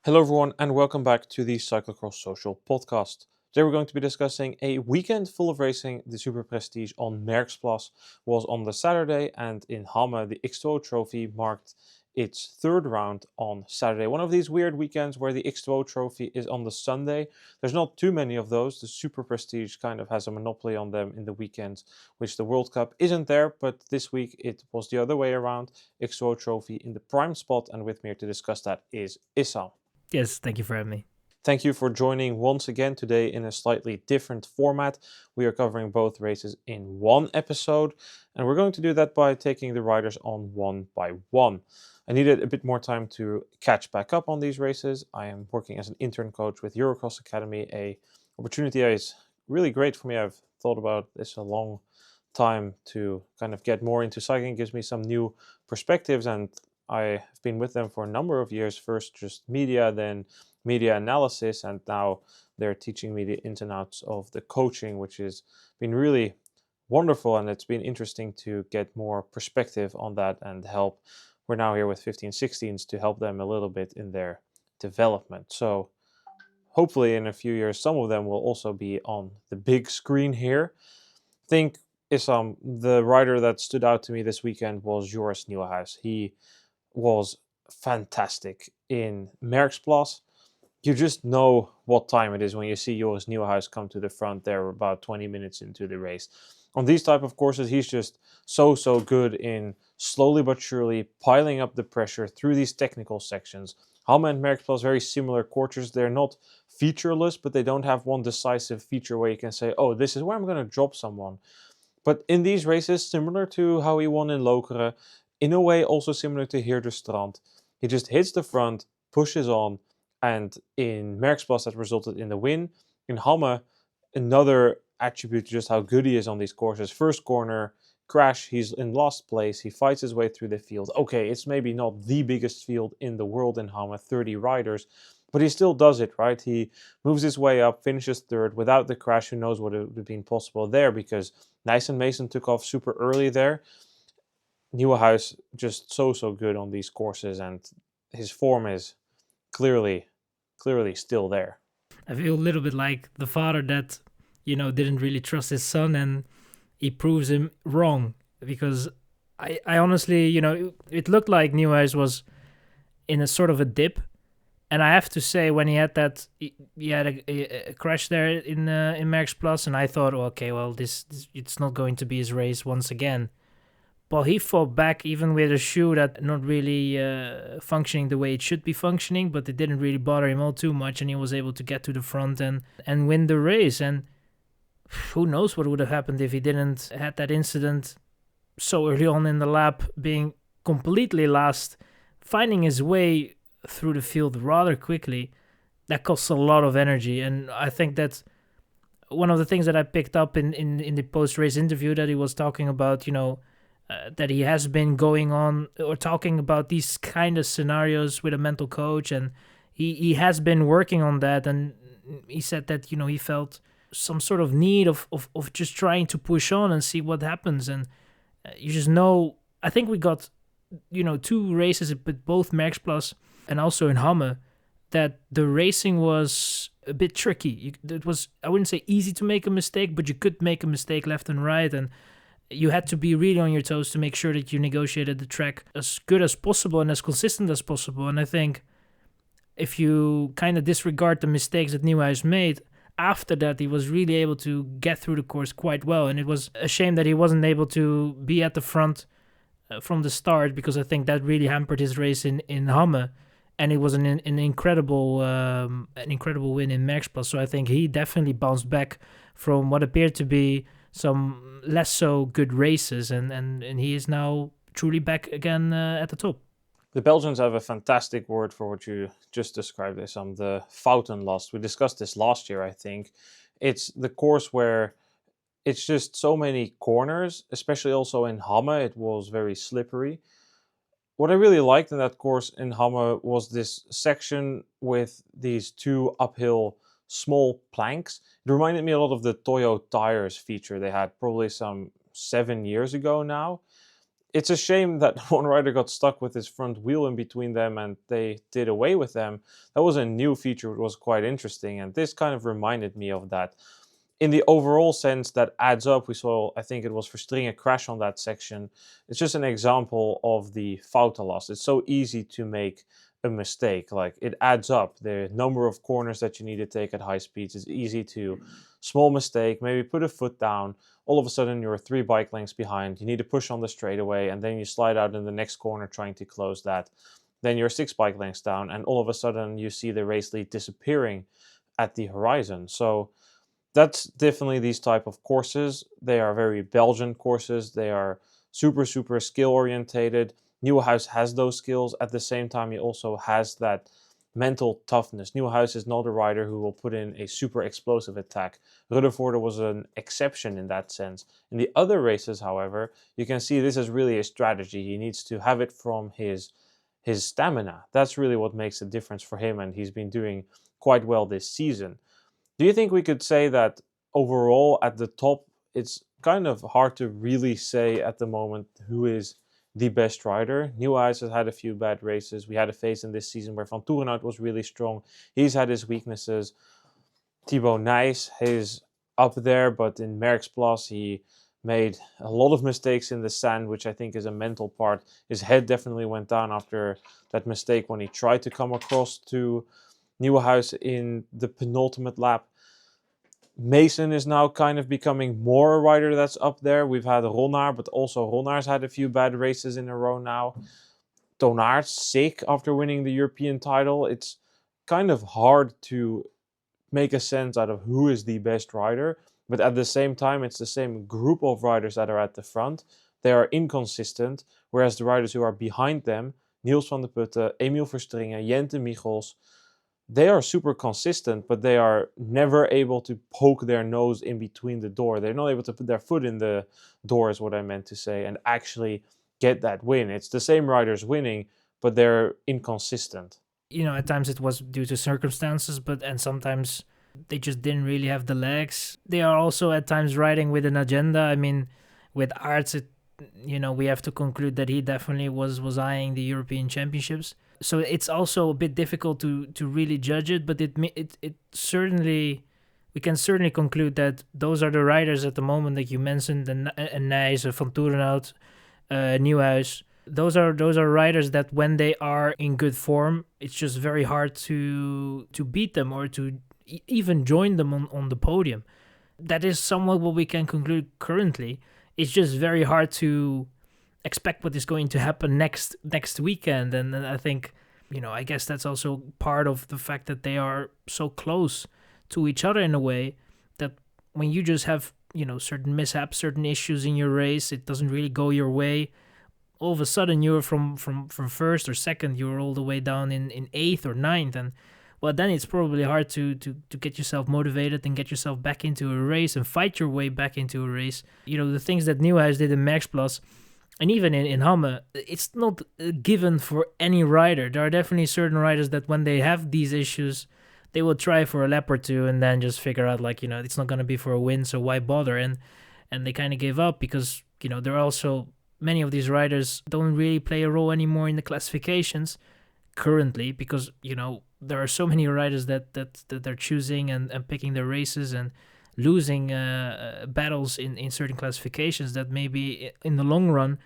Hello, everyone, and welcome back to the Cyclocross Social podcast. Today, we're going to be discussing a weekend full of racing. The Super Prestige on Merksplas was on the Saturday, and in Hamme, the X2O Trophy marked its third round on Saturday. One of these weird weekends where the X2O Trophy is on the Sunday. There's not too many of those. The Super Prestige kind of has a monopoly on them in the weekends, which the World Cup isn't there, but this week it was the other way around. X2O Trophy in the prime spot, and with me here to discuss that is Issam. Yes, thank you for having me. Thank you for joining once again today in a slightly different format. We are covering both races in one episode, and we're going to do that by taking the riders on one by one. I needed a bit more time to catch back up on these races. I am working as an intern coach with Eurocross Academy, a opportunity that is really great for me. I've thought about this a long time to kind of get more into cycling. It gives me some new perspectives, and I have been with them for a number of years, first just media, then media analysis, and now they're teaching me the ins and outs of the coaching, which has been really wonderful, and it's been interesting to get more perspective on that and help. We're now here with 15-16s to help them a little bit in their development. So hopefully in a few years, some of them will also be on the big screen here. I think Issam, the rider that stood out to me this weekend was Joris Nieuwenhuis. He was fantastic in Merksplas. You just know what time it is when you see Joris Nieuwenhuis come to the front there about 20 minutes into the race. On these type of courses, he's just so good in slowly but surely piling up the pressure through these technical sections. Hamme and Merksplas, very similar courses. They're not featureless, but they don't have one decisive feature where you can say, oh, this is where I'm going to drop someone. But in these races, similar to how he won in Lokeren, in a way also similar to Heer de Strand, he just hits the front, pushes on, and in Merksplas that resulted in the win. In Hamme, another attribute to just how good he is on these courses. First corner, crash, he's in last place, he fights his way through the field. Okay, it's maybe not the biggest field in the world in Hamme, 30 riders, but he still does it, right? He moves his way up, finishes third without the crash. Who knows what would have been possible there, because Nys and Mason took off super early there. Nieuwenhuis just so good on these courses, and his form is clearly still there. I feel a little bit like the father that, didn't really trust his son and he proves him wrong, because I honestly, it looked like Nieuwenhuis was in a sort of a dip. And I have to say, when he had he had a crash there in Merksplas, and I thought, okay, well, this it's not going to be his race once again. But he fought back even with a shoe that not really functioning the way it should be functioning, but it didn't really bother him all too much, and he was able to get to the front and win the race. And who knows what would have happened if he didn't had that incident so early on in the lap, being completely last, finding his way through the field rather quickly. That costs a lot of energy, and I think that's one of the things that I picked up in the post-race interview, that he was talking about, that he has been going on or talking about these kind of scenarios with a mental coach, and he has been working on that. And he said that, he felt some sort of need of just trying to push on and see what happens. And you just know, I think we got, two races with both Merksplas and also in Hamme, that the racing was a bit tricky. It was, I wouldn't say easy to make a mistake, but you could make a mistake left and right, and you had to be really on your toes to make sure that you negotiated the track as good as possible and as consistent as possible. And I think if you kind of disregard the mistakes that Nieuwenhuis made, after that he was really able to get through the course quite well. And it was a shame that he wasn't able to be at the front from the start, because I think that really hampered his race in Hamme. And it was an incredible win in Merksplas. So I think he definitely bounced back from what appeared to be some less so good races, and he is now truly back again at the top. The Belgians have a fantastic word for what you just described as the Foutenlast. We discussed this last year, I think. It's the course where it's just so many corners, especially also in Hamme. It was very slippery. What I really liked in that course in Hamme was this section with these two uphill small planks. It reminded me a lot of the Toyo tires feature they had probably some 7 years ago now. it's a shame that one rider got stuck with his front wheel in between them and they did away with them. That was a new feature, it was quite interesting, and this kind of reminded me of that. In the overall sense, that adds up. We saw, I think it was Verstringen crash on that section. It's just an example of the foul loss. It's so easy to make a mistake. Like, it adds up. The number of corners that you need to take at high speeds is easy to, small mistake, maybe put a foot down. All of a sudden you're 3 bike lengths behind. You need to push on the straightaway, and then you slide out in the next corner trying to close that. Then you're 6 bike lengths down, and all of a sudden you see the race lead disappearing at the horizon. So that's definitely these type of courses. They are very Belgian courses. They are super, super skill orientated. Nieuwenhuis has those skills. At the same time, he also has that mental toughness. Nieuwenhuis is not a rider who will put in a super explosive attack. Ruddervoorde was an exception in that sense. In the other races, however, you can see this is really a strategy. He needs to have it from his stamina. That's really what makes a difference for him, and he's been doing quite well this season. Do you think we could say that overall at the top, it's kind of hard to really say at the moment who is the best rider? Nieuwenhuis has had a few bad races. We had a phase in this season where Van Toerenhout was really strong. He's had his weaknesses. Thibau Nys is up there, but in Merksplas he made a lot of mistakes in the sand, which I think is a mental part. His head definitely went down after that mistake when he tried to come across to Nieuwenhuis in the penultimate lap. Mason is now kind of becoming more a rider that's up there. We've had Ronnaar, but also Ronnaar's had a few bad races in a row now. Tonaert's sick after winning the European title. It's kind of hard to make a sense out of who is the best rider, but at the same time, it's the same group of riders that are at the front. They are inconsistent, whereas the riders who are behind them, Niels van der Putten, Emiel Verstringen, Jente Michels, they are super consistent, but they are never able to poke their nose in between the door. They're not able to put their foot in the door, is what I meant to say, and actually get that win. It's the same riders winning, but they're inconsistent. You know, at times it was due to circumstances, and sometimes they just didn't really have the legs. They are also at times riding with an agenda. I mean, with Aerts, we have to conclude that he definitely was eyeing the European Championships. So it's also a bit difficult to really judge it, but it certainly, we can certainly conclude that those are the riders at the moment that you mentioned, and Nys, Van Toerenhout, Nieuwenhuis. Those are riders that when they are in good form, it's just very hard to beat them or to even join them on the podium. That is somewhat what we can conclude currently. It's just very hard to expect what is going to happen next weekend, and I think, I guess that's also part of the fact that they are so close to each other in a way that when you just have certain mishaps, certain issues in your race, it doesn't really go your way. All of a sudden you're from first or second, you're all the way down in 8th or 9th, and well, then it's probably hard to get yourself motivated and get yourself back into a race and fight your way back into a race. The things that Nieuwenhuis did in Merksplas, and even in Hamme, it's not given for any rider. There are definitely certain riders that when they have these issues, they will try for a lap or two and then just figure out it's not going to be for a win, so why bother? And they kind of give up because, there are also many of these riders don't really play a role anymore in the classifications currently because, there are so many riders that they're choosing and picking their races and losing battles in certain classifications that maybe in the long run,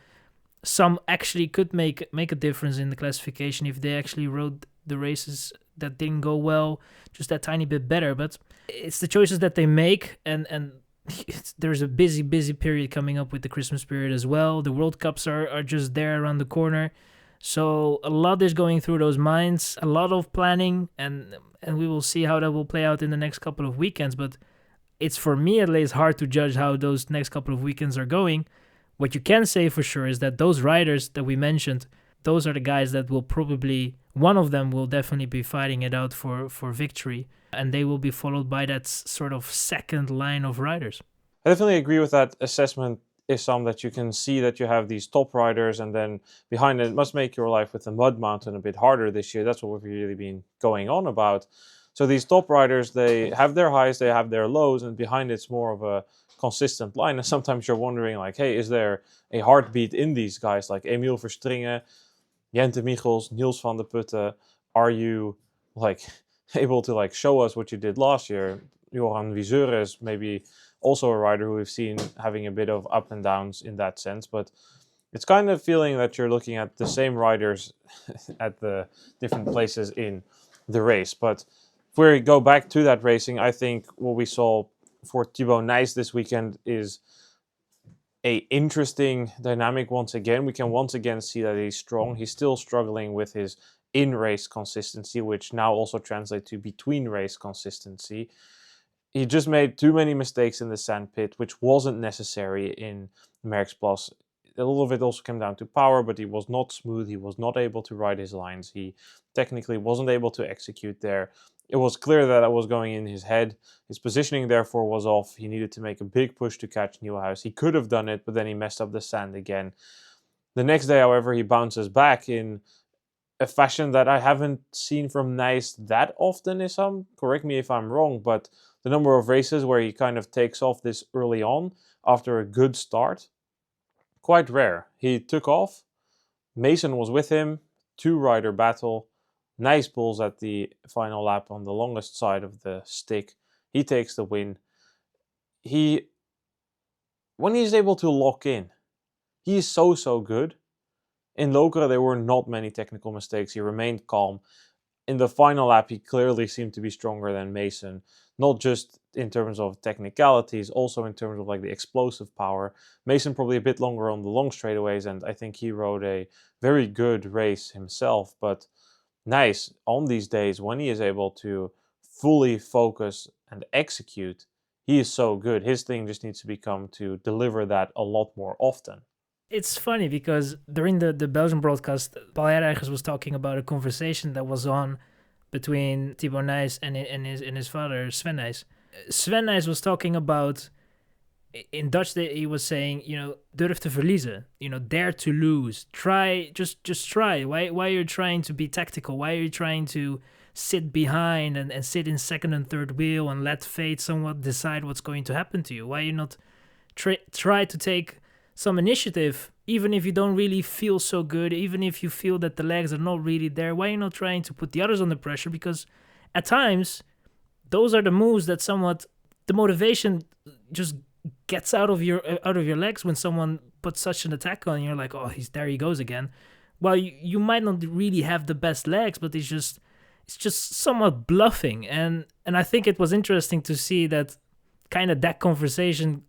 some actually could make a difference in the classification if they actually rode the races that didn't go well just that tiny bit better. But it's the choices that they make, and there's a busy period coming up with the Christmas period as well. The World Cups are just there around the corner. So a lot is going through those minds, a lot of planning, and we will see how that will play out in the next couple of weekends. But it's, for me at least, hard to judge how those next couple of weekends are going. What you can say for sure is that those riders that we mentioned, those are the guys that will probably, one of them will definitely be fighting it out for victory, and they will be followed by that sort of second line of riders. I definitely agree with that assessment, Issam, that you can see that you have these top riders, and then behind it must make your life with the Mud Mountain a bit harder this year. That's what we've really been going on about. So these top riders, they have their highs, they have their lows, and behind it's more of a consistent line. And sometimes you're wondering, like, hey, is there a heartbeat in these guys like Emiel Verstringen, Jente Michels, Niels van der Putten? Are you like able to like show us what you did last year? Johan Wieseur is maybe also a rider who we've seen having a bit of up and downs in that sense, but it's kind of feeling that you're looking at the same riders at the different places in the race. But if we go back to that racing, I think what we saw for Thibau Nys this weekend is a interesting dynamic once again. We can once again see that he's strong. He's still struggling with his in-race consistency, which now also translates to between-race consistency. He just made too many mistakes in the sandpit, which wasn't necessary in Merksplas. A little of it also came down to power, but he was not smooth. He was not able to ride his lines. He technically wasn't able to execute there. It was clear that was going in his head. His positioning, therefore, was off. He needed to make a big push to catch Nieuwenhuis. He could have done it, but then he messed up the sand again. The next day, however, he bounces back in a fashion that I haven't seen from Nys that often, Issam. Correct me if I'm wrong, but the number of races where he kind of takes off this early on after a good start, quite rare. He took off. Mason was with him. 2-rider battle. Nys pulls at the final lap on the longest side of the stick. He takes the win. When he's able to lock in, he is so good. In Lokeren, there were not many technical mistakes. He remained calm. In the final lap, he clearly seemed to be stronger than Mason, not just in terms of technicalities, also in terms of like the explosive power. Mason probably a bit longer on the long straightaways, and I think he rode a very good race himself. But Nys, on these days, when he is able to fully focus and execute, he is so good. His thing just needs to become to deliver that a lot more often. It's funny because during the Belgian broadcast, Paul Herreigers was talking about a conversation that was on between Thibau Nys and his father, Sven Nys. Sven Nys was talking about, in Dutch, he was saying, durf te verliezen, dare to lose. Try, just try. Why are you trying to be tactical? Why are you trying to sit behind and sit in second and third wheel and let fate somewhat decide what's going to happen to you? Why are you not try to take some initiative, even if you don't really feel so good, even if you feel that the legs are not really there? Why are you not trying to put the others under pressure? Because at times, those are the moves that somewhat the motivation just gets out of your legs when someone puts such an attack on. You're like, oh, there he goes again. Well, you might not really have the best legs, but it's just somewhat bluffing. And I think it was interesting to see that kind of that conversation,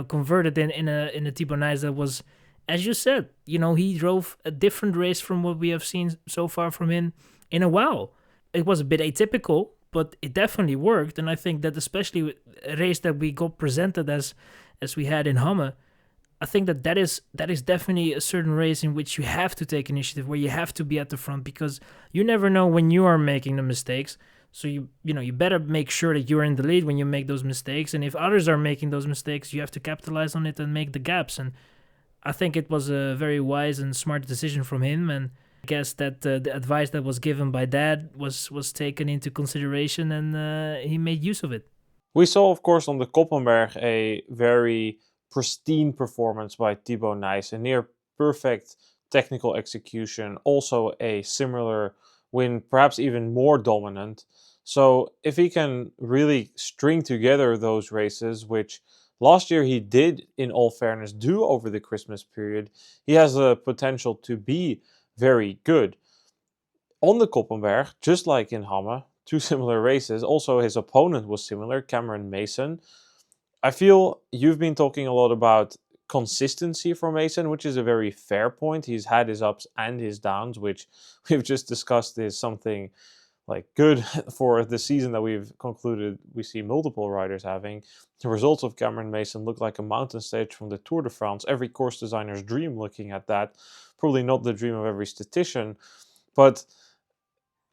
converted in a Thibau Nys that was, as you said, he drove a different race from what we have seen so far from him in a while. It was a bit atypical, but it definitely worked. And I think that especially with a race that we got presented as we had in Hamme, I think that is definitely a certain race in which you have to take initiative, where you have to be at the front, because you never know when you are making the mistakes. So you better make sure that you're in the lead when you make those mistakes. And if others are making those mistakes, you have to capitalize on it and make the gaps. And I think it was a very wise and smart decision from him. And I guess that the advice that was given by Dad was taken into consideration, and he made use of it. We saw, of course, on the Koppenberg a very pristine performance by Thibau Nys, a near perfect technical execution, also a similar win, perhaps even more dominant. So if he can really string together those races, which last year he did, in all fairness, do over the Christmas period, he has the potential to be very good. On the Koppenberg, just like in Hamme, 2 similar races, also his opponent was similar, Cameron Mason. I feel you've been talking a lot about consistency for Mason, which is a very fair point. He's had his ups and his downs, which we've just discussed is something like good for the season that we've concluded we see multiple riders having. The results of Cameron Mason look like a mountain stage from the Tour de France. Every course designer's dream looking at that. Probably not the dream of every statistician. But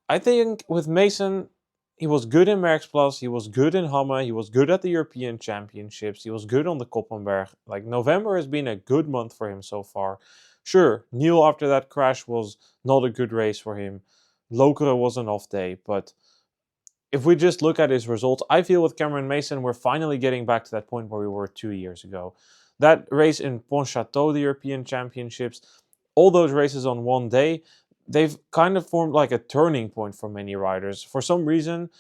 I think with Mason, he was good in Merksplas, he was good in Hamme, he was good at the European Championships, he was good on the Koppenberg. Like, November has been a good month for him so far. Sure, Neil after that crash was not a good race for him. Lokeren was an off day, but if we just look at his results, I feel with Cameron Mason, we're finally getting back to that point where we were 2 years ago. That race in Pontchâteau, the European Championships, all those races on one day, they've kind of formed like a turning point for many riders. For some reason,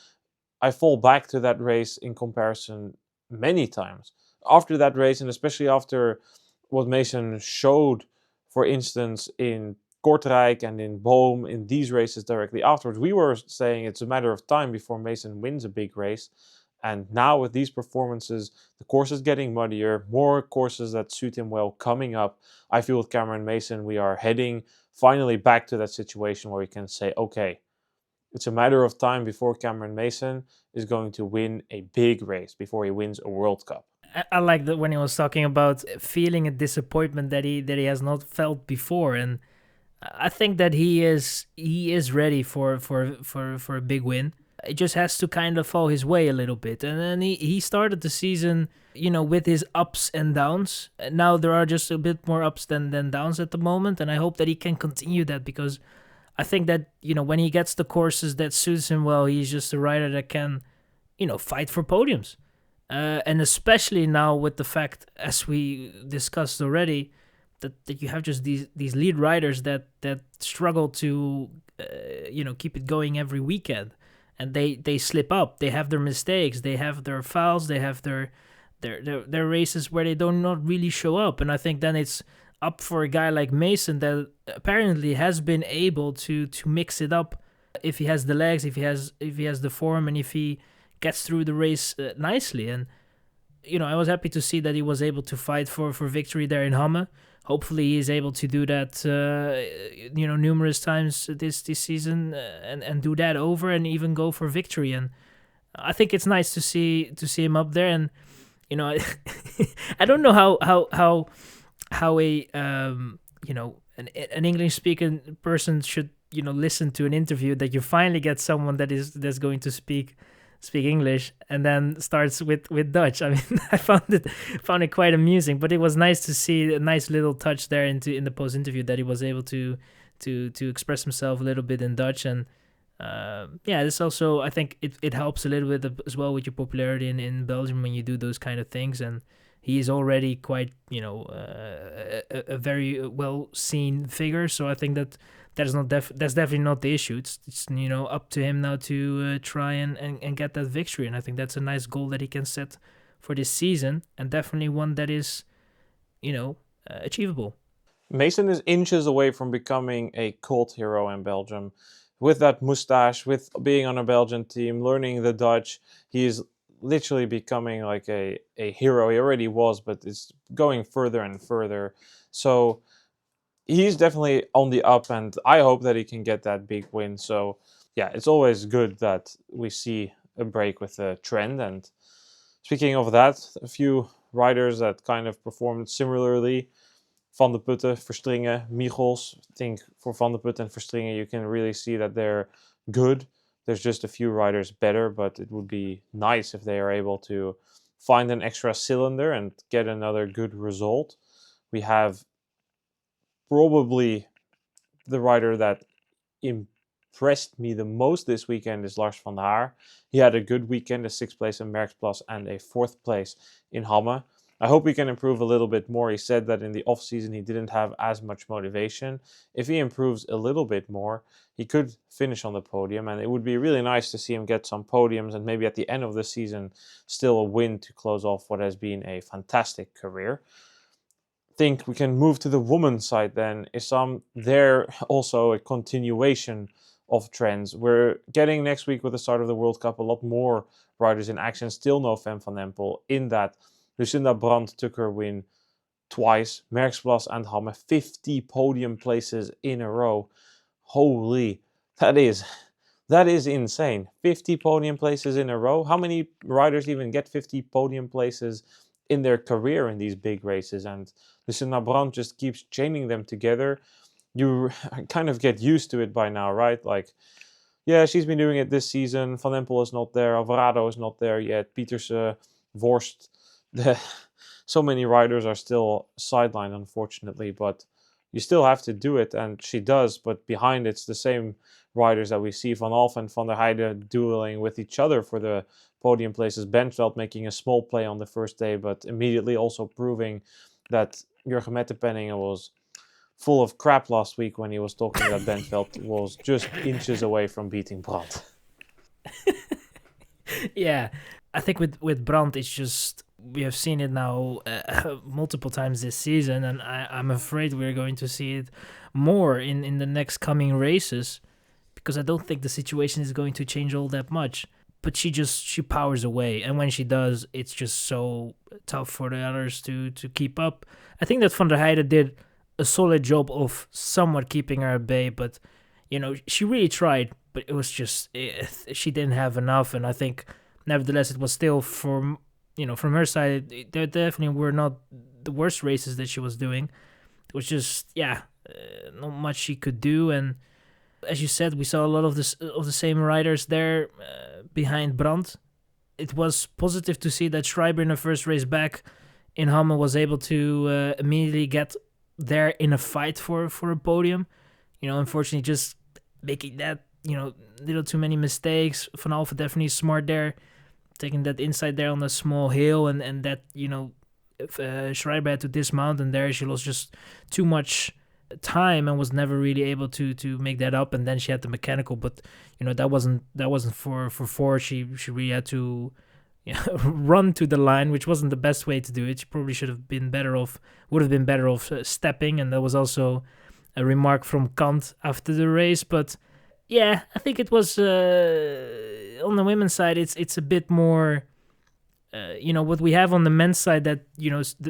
I fall back to that race in comparison many times. After that race, and especially after what Mason showed, for instance, in Kortrijk and in Boom, in these races directly afterwards, we were saying it's a matter of time before Mason wins a big race. And now with these performances, the course is getting muddier, more courses that suit him well coming up. I feel with Cameron Mason, we are heading finally back to that situation where we can say, okay, it's a matter of time before Cameron Mason is going to win a big race, before he wins a World Cup. I like that when he was talking about feeling a disappointment that he has not felt before, and I think that he is ready for a big win. It just has to kind of fall his way a little bit. And then he started the season, with his ups and downs. Now there are just a bit more ups than downs at the moment, and I hope that he can continue that, because I think that, when he gets the courses that suits him well, he's just a rider that can, fight for podiums. And especially now with the fact, as we discussed already, that you have just these lead riders that struggle to, keep it going every weekend. And they slip up. They have their mistakes. They have their fouls. They have their races where they do not really show up. And I think then it's up for a guy like Mason that apparently has been able to mix it up if he has the legs, if he has the form, and if he gets through the race nicely. And I was happy to see that he was able to fight for victory there in Hamme. Hopefully he's able to do that numerous times this season, and do that over, and even go for victory. And I think it's nice to see him up there. And I don't know how a an English speaking person should listen to an interview that you finally get someone that's going to speak English and then starts with Dutch. I mean, I found it quite amusing, but it was nice to see a nice little touch there in the post interview that he was able to express himself a little bit in Dutch. And this also, I think it helps a little bit as well with your popularity in Belgium when you do those kind of things. And he is already quite a very well seen figure, so I think that's definitely not the issue. It's up to him now to try and get that victory, and I think that's a nice goal that he can set for this season, and definitely one that is achievable. Mason is inches away from becoming a cult hero in Belgium. With that mustache, with being on a Belgian team, learning the Dutch, he is literally becoming like a hero. He already was, but it's going further and further. So he's definitely on the up, and I hope that he can get that big win. So yeah, it's always good that we see a break with the trend. And speaking of that, a few riders that kind of performed similarly. Van de Putten, Verstringen, Michels. I think for Van de Putten and Verstringen, you can really see that they're good. There's just a few riders better, but it would be nice if they are able to find an extra cylinder and get another good result. We have probably the rider that impressed me the most this weekend is Lars van der Haar. He had a good weekend, a 6th place in Merksplas and a 4th place in Hamme. I hope he can improve a little bit more. He said that in the off-season he didn't have as much motivation. If he improves a little bit more, he could finish on the podium, and it would be really nice to see him get some podiums and maybe at the end of the season still a win to close off what has been a fantastic career. I think we can move to the women's side then. Issam, there also a continuation of trends. We're getting next week with the start of the World Cup a lot more riders in action. Still no Fem van Empel in that. Lucinda Brandt took her win twice. Merksplas and Hamme, 50 podium places in a row. Holy, that is insane. 50 podium places in a row. How many riders even get 50 podium places in their career in these big races? And Lucinda Brandt just keeps chaining them together. You kind of get used to it by now, right? Like, yeah, she's been doing it this season. Van Empel is not there. Alvarado is not there yet. Pieterse, Vorst. So many riders are still sidelined, unfortunately, but You still have to do it, and she does, but behind it's the same riders that we see Van Alphen and Van der Heijden dueling with each other for the podium places. Bentveld making a small play on the first day, but immediately also proving that Jurgen Mettepenningen was full of crap last week when he was talking that Bentveld was just inches away from beating Brandt. Yeah, I think with Brandt, it's just, we have seen it now multiple times this season, and I'm afraid we're going to see it more in the next coming races, because I don't think the situation is going to change all that much. But she powers away, and when she does, it's just so tough for the others to keep up. I think that Van der Heijden did a solid job of somewhat keeping her at bay, but she really tried, but it was just she didn't have enough. And I think nevertheless it was still, from her side, there definitely were not the worst races that she was doing. It was just not much she could do. And as you said, we saw a lot of the same riders there behind Brandt. It was positive to see that Schreiber in the first race back in Hamme was able to immediately get there in a fight for a podium. Unfortunately, just making that little too many mistakes. Van Alphen definitely smart there, taking that inside there on a small hill, and that Schreiber had to dismount, and there she lost just too much time and was never really able to make that up. And then she had the mechanical, but that wasn't for four. She really had to run to the line, which wasn't the best way to do it. She probably would have been better off stepping, and that was also a remark from Kant after the race. But yeah, I think it was on the women's side, it's a bit more what we have on the men's side, that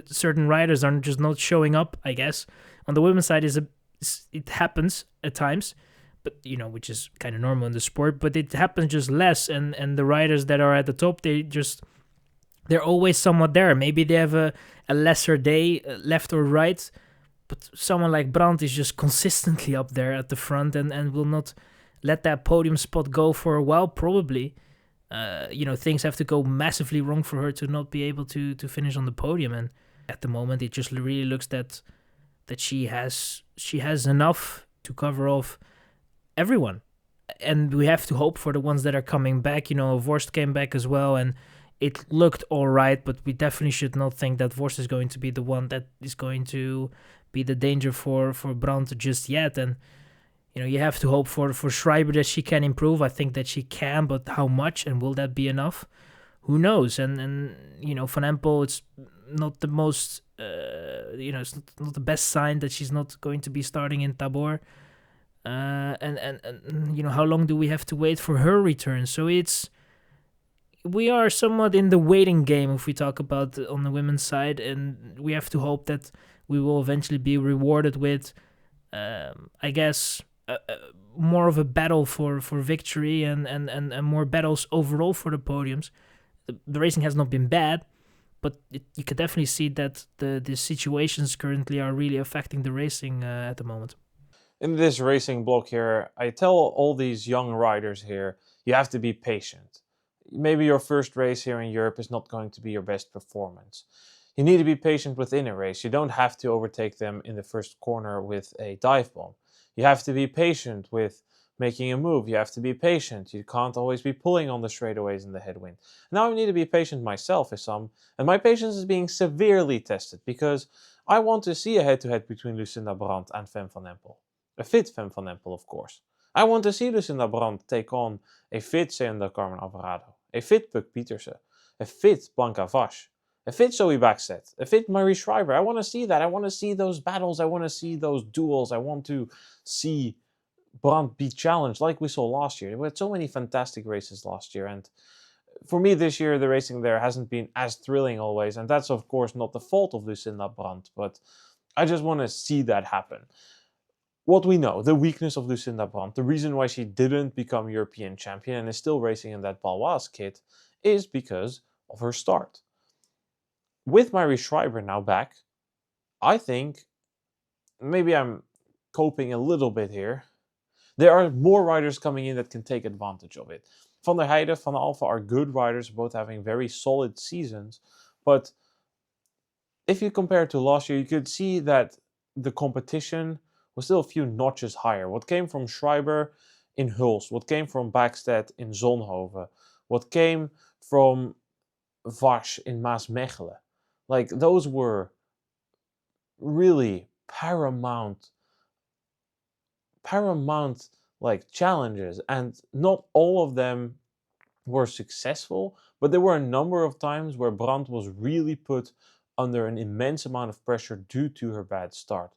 certain riders are just not showing up, I guess. On the women's side it happens at times, but which is kind of normal in the sport, but it happens just less. And the riders that are at the top, they're always somewhat there. Maybe they have a lesser day, left or right, but someone like Brandt is just consistently up there at the front, and will not let that podium spot go for a while, probably. Things have to go massively wrong for her to not be able to finish on the podium. And at the moment, it just really looks that she has enough to cover off everyone. And we have to hope for the ones that are coming back. Vorst came back as well, and it looked all right, but we definitely should not think that Vorst is going to be the one that is going to be the danger for Brandt just yet. And you have to hope for Schreiber that she can improve. I think that she can, but how much, and will that be enough? Who knows? And Van Empel, it's not the most it's not the best sign that she's not going to be starting in Tabor. And how long do we have to wait for her return? So we are somewhat in the waiting game if we talk about on the women's side, and we have to hope that we will eventually be rewarded with, I guess, more of a battle for victory and more battles overall for the podiums. The racing has not been bad, but you can definitely see that the situations currently are really affecting the racing at the moment. In this racing block here, I tell all these young riders here, you have to be patient. Maybe your first race here in Europe is not going to be your best performance. You need to be patient within a race. You don't have to overtake them in the first corner with a dive bomb. You have to be patient with making a move. You have to be patient. You can't always be pulling on the straightaways in the headwind. Now I need to be patient myself, Issam, and my patience is being severely tested because I want to see a head-to-head between Lucinda Brandt and Fem van Empel. A fit Fem van Empel, of course. I want to see Lucinda Brandt take on a fit Senda Carmen Alvarado, a fit Puck Pieterse, a fit Blanca Vash, a fit Zoe Backstedt, a fit Marie Schreiber. I want to see that. I want to see those battles. I want to see those duels. I want to see Brandt be challenged like we saw last year. We had so many fantastic races last year, and for me this year the racing there hasn't been as thrilling always, and that's of course not the fault of Lucinda Brandt, but I just want to see that happen. What we know, the weakness of Lucinda Brandt, the reason why she didn't become European champion and is still racing in that Baloise kit, is because of her start. With Marie Schreiber now back, I think, maybe I'm coping a little bit here, there are more riders coming in that can take advantage of it. Van der Heijden, Van Alphen are good riders, both having very solid seasons, but if you compare to last year, you could see that the competition was still a few notches higher. What came from Schreiber in Hulst, what came from Backstedt in Zonhoven, what came from Vash in Maasmechelen. Like, those were really paramount like challenges, and not all of them were successful, but there were a number of times where Brandt was really put under an immense amount of pressure due to her bad start.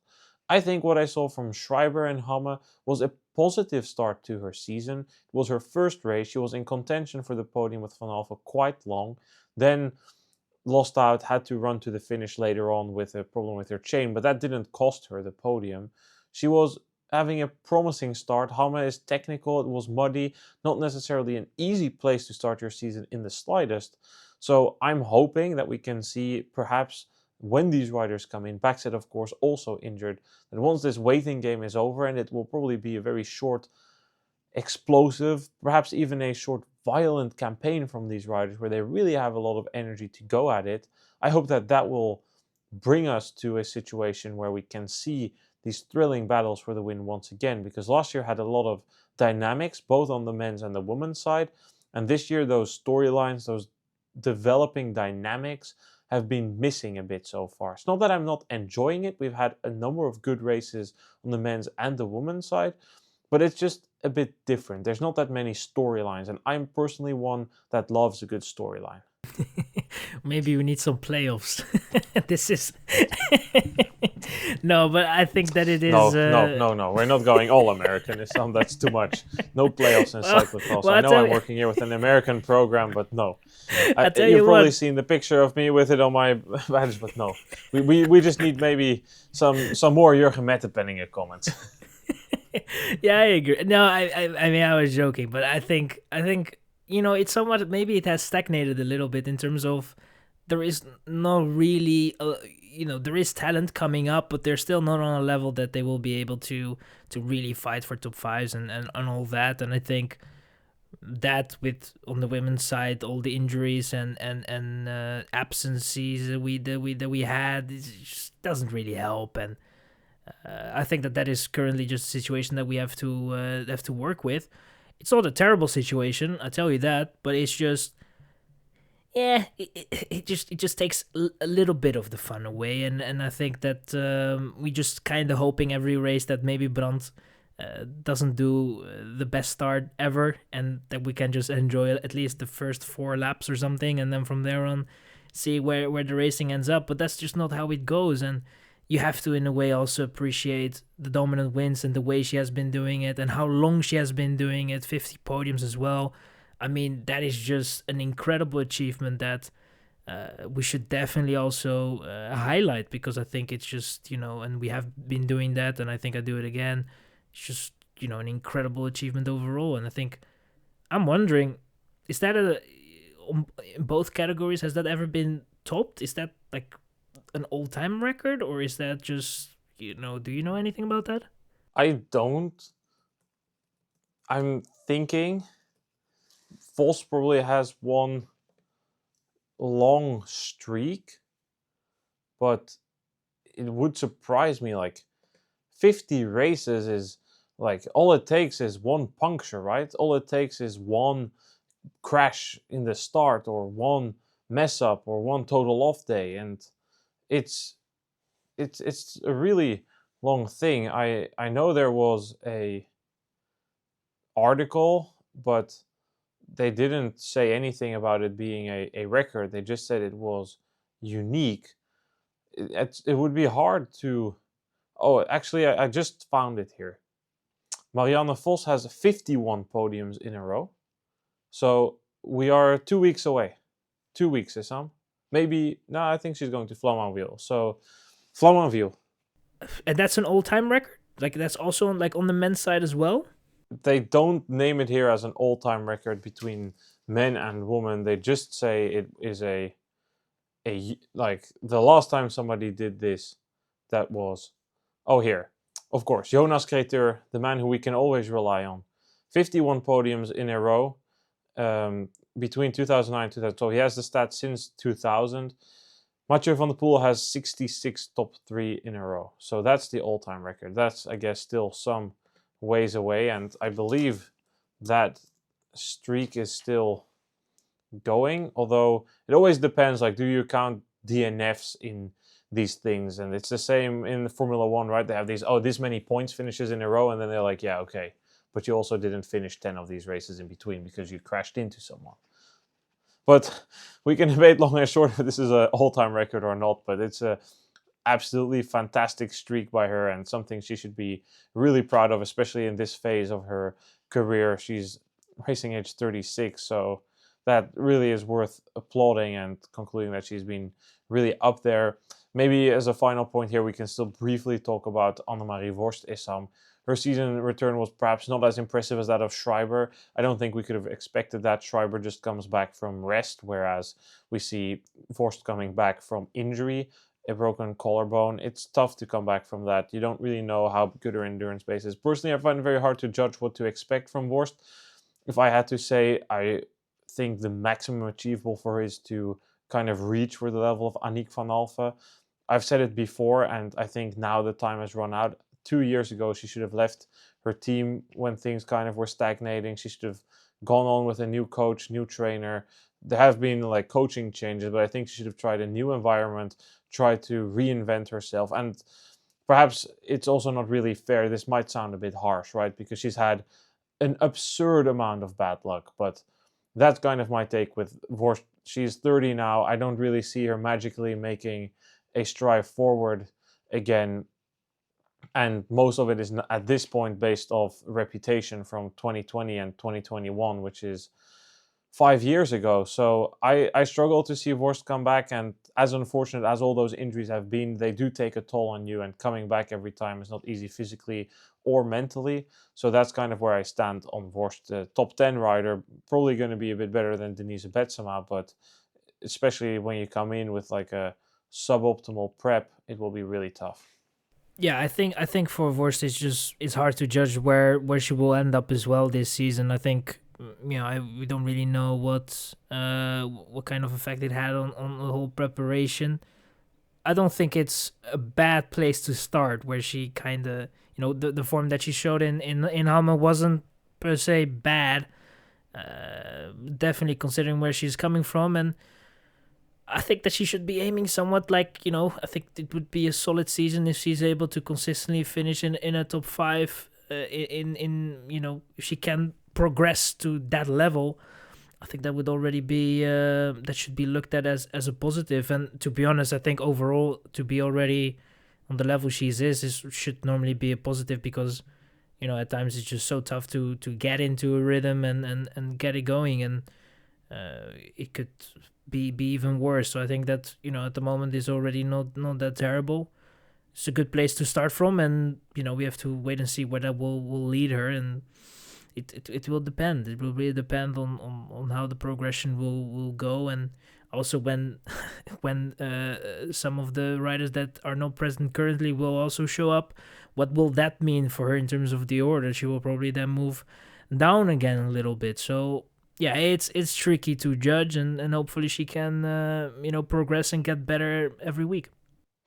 I think what I saw from Schreiber and Hamme was a positive start to her season. It was her first race. She was in contention for the podium with Van Alphen quite long, then lost out, had to run to the finish later on with a problem with her chain, but that didn't cost her the podium. She was having a promising start. Hamme is technical, it was muddy, not necessarily an easy place to start your season in the slightest. So I'm hoping that we can see, perhaps when these riders come in, Backstedt of course also injured, that once this waiting game is over, and it will probably be a very short, explosive, perhaps even a short violent campaign from these riders where they really have a lot of energy to go at it. I hope that that will bring us to a situation where we can see these thrilling battles for the win once again, because last year had a lot of dynamics both on the men's and the women's side, and this year those storylines, those developing dynamics have been missing a bit so far. It's not that I'm not enjoying it. We've had a number of good races on the men's and the women's side, but it's just a bit different. There's not that many storylines, and I'm personally one that loves a good storyline. Maybe we need some playoffs. This is no, but I think that it is. No. We're not going all American. Issam, that's too much. No playoffs in cyclocross. I know I'm working here with an American program, but no. You've probably seen the picture of me with it on my badge, but no. We just need maybe some more Jurgen Mettepenninger comments. Yeah, I agree. No, I mean, I was joking, but I think it's somewhat, maybe it has stagnated a little bit in terms of there is not really there is talent coming up, but they're still not on a level that they will be able to really fight for top fives and all that. And I think that with, on the women's side, all the injuries and absences that we had, it just doesn't really help. And I think that is currently just a situation that we have to work with. It's not a terrible situation, I tell you that, but it's just, it just takes a little bit of the fun away, and I think that we just kind of hoping every race that maybe Brandt doesn't do the best start ever, and that we can just enjoy at least the first 4 laps or something, and then from there on see where the racing ends up. But that's just not how it goes, and you have to, in a way, also appreciate the dominant wins and the way she has been doing it and how long she has been doing it, 50 podiums as well. I mean, that is just an incredible achievement that we should definitely also highlight, because I think it's just, and we have been doing that, and I think I do it again. It's just, an incredible achievement overall. And I think, I'm wondering, is that in both categories, has that ever been topped? Is that like an all-time record, or is that just, do you know anything about that? I don't. I'm thinking Vos probably has one long streak, but it would surprise me. Like 50 races is like, all it takes is one puncture, right? All it takes is one crash in the start, or one mess up, or one total off day, and it's a really long thing. I know there was a article, but they didn't say anything about it being a record. They just said it was unique. It would be hard to... Oh, actually, I just found it here. Marianne Vos has 51 podiums in a row. So we are 2 weeks away. 2 weeks, Issam. Maybe... No, I think she's going to Flamanville. So, Flamanville. And that's an all-time record? Like, that's also on the men's side as well? They don't name it here as an all-time record between men and women. They just say it is a like, the last time somebody did this, that was... Oh, here. Of course, Jonas Createur, the man who we can always rely on. 51 podiums in a row between 2009 and 2012. He has the stats since 2000. Mathieu van der Poel has 66 top 3 in a row. So that's the all-time record. That's, I guess, still some ways away. And I believe that streak is still going. Although it always depends, like, do you count DNFs in these things? And it's the same in Formula One, right? They have these, this many points finishes in a row. And then they're like, yeah, okay. But you also didn't finish 10 of these races in between because you crashed into someone. But we can debate long and short if this is an all-time record or not. But it's a absolutely fantastic streak by her and something she should be really proud of, especially in this phase of her career. She's racing age 36, so that really is worth applauding and concluding that she's been really up there. Maybe as a final point here, we can still briefly talk about Annemarie Worst Issam. Her season return was perhaps not as impressive as that of Schreiber. I don't think we could have expected that. Schreiber just comes back from rest, whereas we see Worst coming back from injury, a broken collarbone. It's tough to come back from that. You don't really know how good her endurance base is. Personally, I find it very hard to judge what to expect from Worst. If I had to say, I think the maximum achievable for her is to kind of reach for the level of Aniek van Alphen. I've said it before, and I think now the time has run out. 2 years ago, she should have left her team when things kind of were stagnating. She should have gone on with a new coach, new trainer. There have been like coaching changes, but I think she should have tried a new environment, tried to reinvent herself. And perhaps it's also not really fair. This might sound a bit harsh, right? Because she's had an absurd amount of bad luck, but that's kind of my take with Worst. She's 30 now. I don't really see her magically making a stride forward again. And most of it is at this point based off reputation from 2020 and 2021, which is 5 years ago. So I struggle to see Worst come back. And as unfortunate as all those injuries have been, they do take a toll on you. And coming back every time is not easy physically or mentally. So that's kind of where I stand on Worst. The top 10 rider, probably going to be a bit better than Denise Betsema. But especially when you come in with like a suboptimal prep, it will be really tough. Yeah, I think for Worst it's hard to judge where she will end up as well this season. I think we don't really know what kind of effect it had on the whole preparation. I don't think it's a bad place to start where she kind of the form that she showed in Hamme wasn't per se bad. Definitely considering where she's coming from, and I think that she should be aiming somewhat like, I think it would be a solid season if she's able to consistently finish in a top 5 if she can progress to that level. I think that would already be, that should be looked at as a positive. And to be honest, I think overall to be already on the level she is should normally be a positive because, at times it's just so tough to get into a rhythm and get it going. And it could be even worse. So I think that at the moment is already not that terrible. It's a good place to start from, and we have to wait and see where that will lead her, and it will depend. It will really depend on how the progression will go, and also when some of the riders that are not present currently will also show up. What will that mean for her in terms of the order? She will probably then move down again a little bit. So yeah, it's tricky to judge, and hopefully she can progress and get better every week.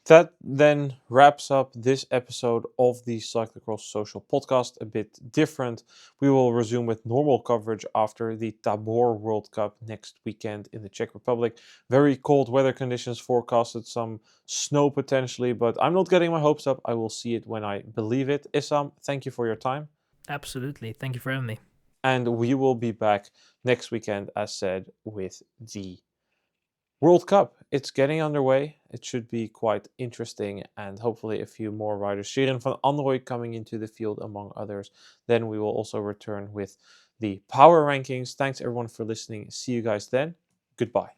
That then wraps up this episode of the Cyclocross Social podcast. A bit different. We will resume with normal coverage after the Tabor World Cup next weekend in the Czech Republic. Very cold weather conditions forecasted, some snow potentially, but I'm not getting my hopes up. I will see it when I believe it. Issam, thank you for your time. Absolutely. Thank you for having me. And we will be back next weekend, as said, with the World Cup. It's getting underway. It should be quite interesting, and hopefully a few more riders. Shirin van Androoy coming into the field, among others. Then we will also return with the power rankings. Thanks everyone for listening. See you guys then. Goodbye.